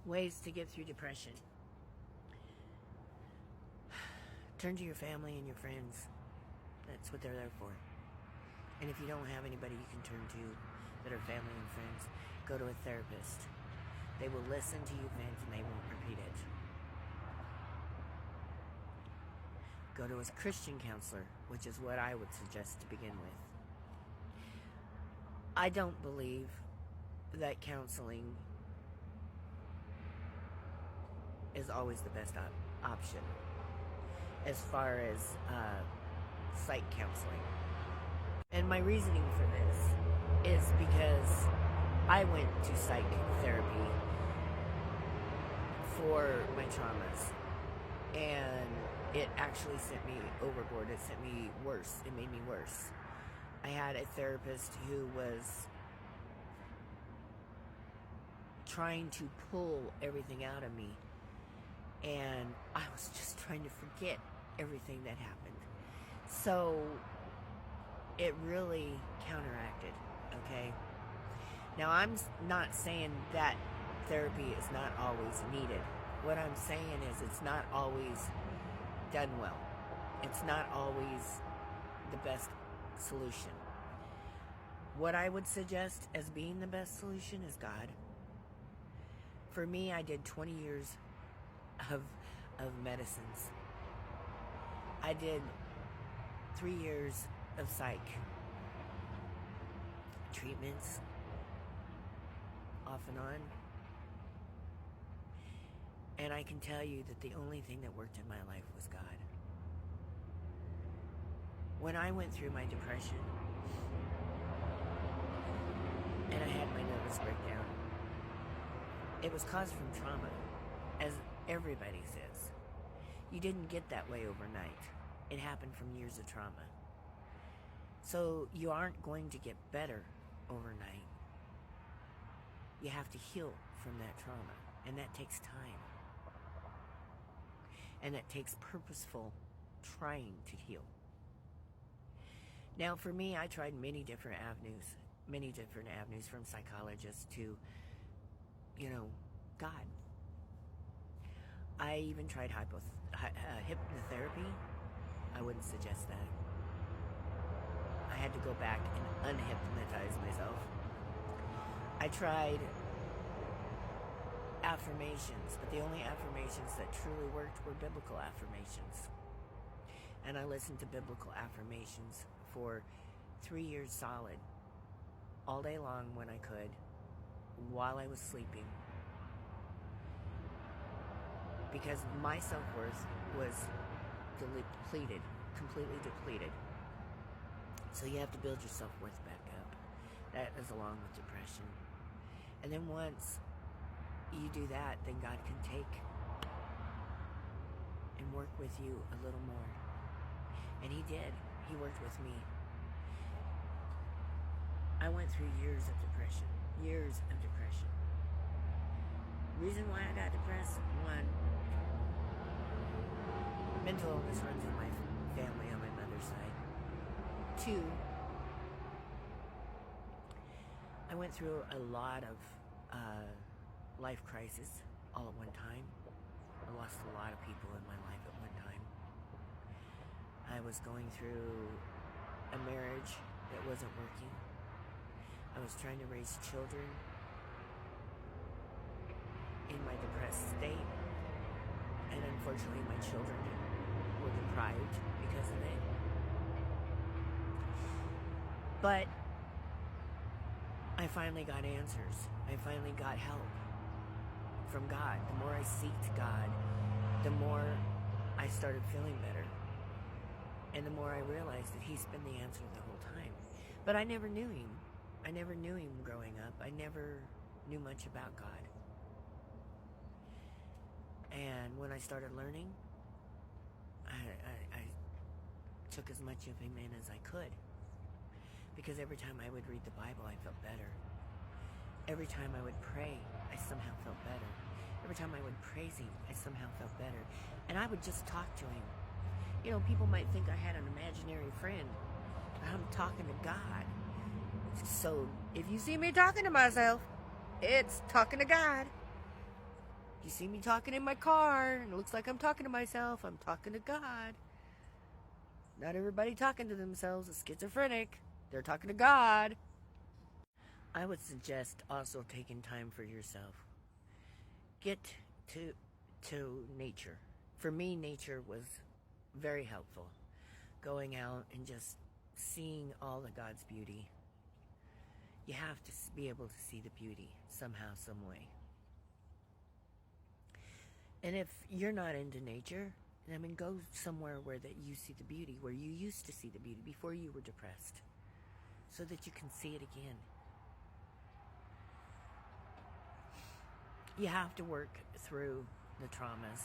Ways to get through depression. Turn to your family and your friends. That's what they're there for. And if you don't have anybody you can turn to that are family and friends, go to a therapist. They will listen to you vent and they won't repeat it. Go to a Christian counselor, which is what I would suggest to begin with. I don't believe that counseling is always the best option as far as psych counseling. And my reasoning for this is because I went to psych therapy for my traumas, and it actually sent me overboard. It sent me worse. It made me worse. I had a therapist who was trying to pull everything out of me, and I was just trying to forget everything that happened. So it really counteracted, okay? Now, I'm not saying that therapy is not always needed. What I'm saying is it's not always done well. It's not always the best solution. What I would suggest as being the best solution is God. For me, I did 20 years of medicines. I did 3 years of psych treatments, off and on. And I can tell you that the only thing that worked in my life was God. When I went through my depression and I had my nervous breakdown, it was caused from trauma, as everybody says. You didn't get that way overnight. It happened from years of trauma. So you aren't going to get better overnight. You have to heal from that trauma, and that takes time. And that takes purposeful trying to heal. Now, for me, I tried many different avenues from psychologists to, God. I even tried hypnotherapy. I wouldn't suggest that. I had to go back and unhypnotize myself. I tried affirmations, but the only affirmations that truly worked were biblical affirmations. And I listened to biblical affirmations for 3 years solid, all day long when I could, while I was sleeping. Because my self-worth was depleted, completely depleted. So you have to build your self-worth back up. That is along with depression. And then once you do that, then God can take and work with you a little more. And He did. He worked with me. I went through years of depression. Reason why I got depressed: 1, mental illness runs in my family on my mother's side. 2, I went through a lot of life crisis all at one time. I lost a lot of people in my life at one time. I was going through a marriage that wasn't working. I was trying to raise children in my depressed state, and unfortunately my children were deprived because of it. But I finally got answers. I finally got help from God. The more I seeked God, the more I started feeling better. And the more I realized that He's been the answer the whole time. But I never knew Him. I never knew Him growing up. I never knew much about God. And when I started learning, I took as much of Him in as I could. Because every time I would read the Bible, I felt better. Every time I would pray, I somehow felt better. Every time I would praise Him, I somehow felt better. And I would just talk to Him. People might think I had an imaginary friend, but I'm talking to God. So if you see me talking to myself, it's talking to God. You see me talking in my car, and it looks like I'm talking to myself. I'm talking to God. Not everybody talking to themselves is schizophrenic. They're talking to God. I would suggest also taking time for yourself. Get to nature. For me, nature was very helpful. Going out and just seeing all of God's beauty. You have to be able to see the beauty somehow, some way. And if you're not into nature, I mean, go somewhere where that you see the beauty, where you used to see the beauty before you were depressed, so that you can see it again. You have to work through the traumas.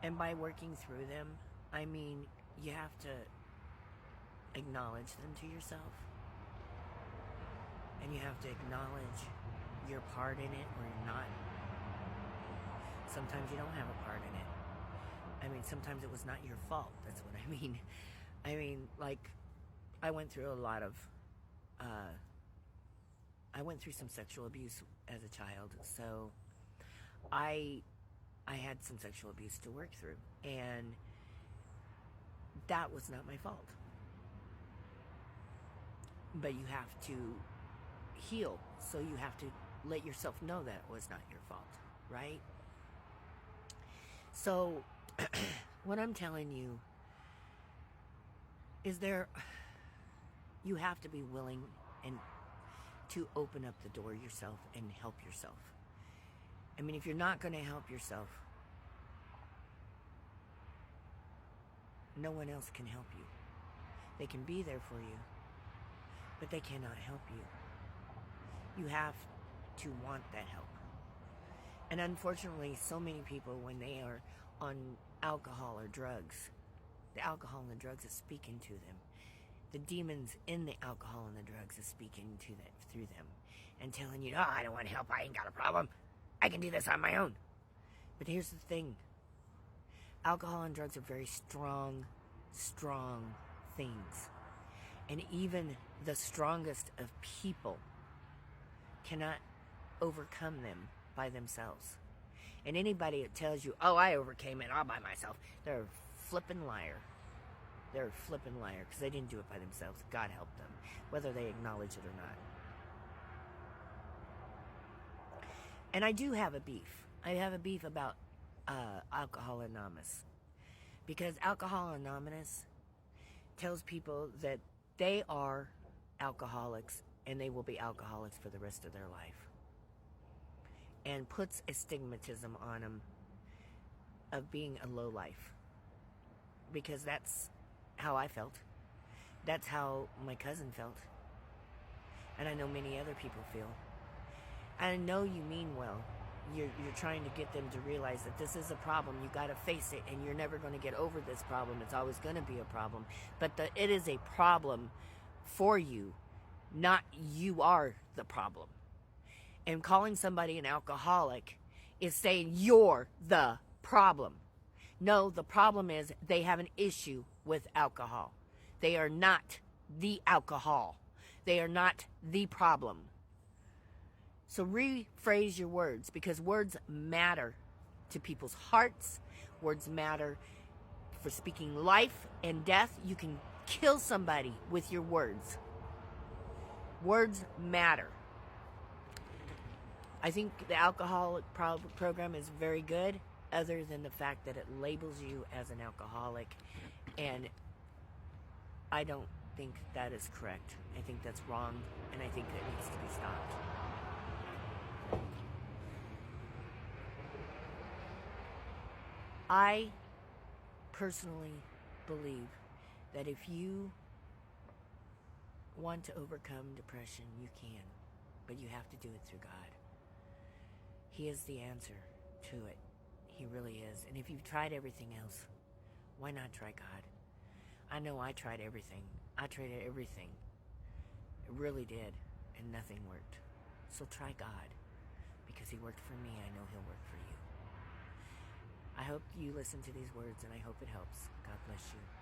And by working through them, I mean you have to acknowledge them to yourself. And you have to acknowledge your part in it or you're not. Sometimes you don't have a part in it. I mean, sometimes it was not your fault. That's what I mean. I mean, like, I went through a lot of, I went through some sexual abuse as a child. So I had some sexual abuse to work through. And that was not my fault. But you have to heal. So you have to let yourself know that it was not your fault, right? So what I'm telling you is you have to be willing and to open up the door yourself and help yourself. I mean, if you're not going to help yourself, no one else can help you. They can be there for you, but they cannot help you. You have to want that help. And unfortunately, so many people, when they are on alcohol or drugs, the alcohol and the drugs is speaking to them. The demons in the alcohol and the drugs is speaking to them through them and telling you, oh, I don't want help. I ain't got a problem. I can do this on my own. But here's the thing. Alcohol and drugs are very strong things. And even the strongest of people cannot overcome them by themselves. And anybody that tells you, oh, I overcame it all by myself, they're a flippin' liar. They're a flippin' liar because they didn't do it by themselves. God helped them, whether they acknowledge it or not. And I do have a beef. I have a beef about Alcohol Anonymous. Because Alcohol Anonymous tells people that they are alcoholics and they will be alcoholics for the rest of their life. And puts a stigmatism on them of being a lowlife. Because that's how I felt. That's how my cousin felt. And I know many other people feel. I know you mean well. You're trying to get them to realize that this is a problem. You got to face it, and you're never going to get over this problem. It's always going to be a problem. But it is a problem for you, not you are the problem. And calling somebody an alcoholic is saying you're the problem. No, the problem is they have an issue with alcohol. They are not the alcohol. They are not the problem. So rephrase your words, because words matter to people's hearts. Words matter for speaking life and death. You can kill somebody with your words. Words matter. I think the alcoholic program is very good, other than the fact that it labels you as an alcoholic, and I don't think that is correct. I think that's wrong, and I think that needs to be stopped. I personally believe that if you want to overcome depression, you can, but you have to do it through God. He is the answer to it. He really is. And if you've tried everything else, why not try God? I know I tried everything. I tried everything. It really did, and nothing worked. So try God, because He worked for me. I know He'll work for you. I hope you listen to these words, and I hope it helps. God bless you.